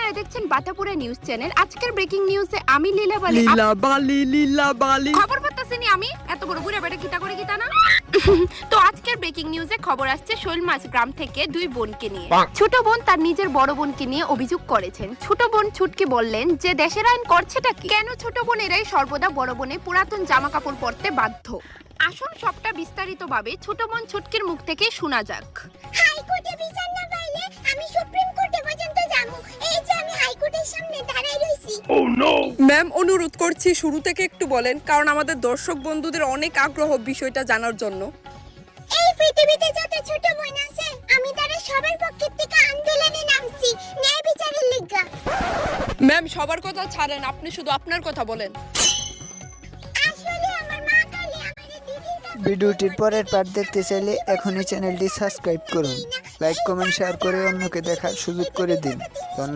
আপনারা দেখছেন বাতাপুরা news channel. আজকের ব্রেকিং নিউজে আমি লীলাবালি খবর পাচ্ছেনি আমি এত বড় বুড়া বেটা কিতা করে কিতা না। তো আজকের ব্রেকিং নিউজে খবর আসছে শৈলমাছ গ্রাম থেকে দুই বোনকে নিয়ে। ছোট বোন তার নিজের বড় বোনকে নিয়ে অভিযোগ করেছেন। ছোট বোন ছুটকি বললেন যে দেশের আইন করছেটা কি, কেন ছোট বোনেরাই সর্বদা বড় বোনে পুরাতন জামা কাপড় পরতে বাধ্য। আসুন সবটা বিস্তারিতভাবে ছোট বোন ছুটকির মুখ থেকে শোনা যাক। হাইকোর্টে বিচার না পাইলে আমি সুপ্রিম কোর্টে পর্যন্ত যাবো। এই যে আমি হাইকোর্টের সামনে দাঁড়াই রইছি। ম্যাম, অনুরোধ করছি শুরু থেকে একটু বলেন, কারণ আমাদের দর্শক বন্ধুদের অনেক আগ্রহ বিষয়টা জানার জন্য। এই পৃথিবীতে যত ছোট বোন আছে আমি তারা সবার পক্ষে থেকে আন্দোলনে নামছি ন্যায় বিচারের লিগা। ম্যাম, সবার কথা ছাড়েন, আপনি শুধু আপনার কথা বলেন। আসলে আমার মা কালী আমারে দিদির কাছে ভিডিওটির পরের পার্ট দেখতে চাইলে এখনই চ্যানেলটি সাবস্ক্রাইব করুন, লাইক কমেন্ট শেয়ার করে অন্যকে দেখার সুযোগ করে দিন।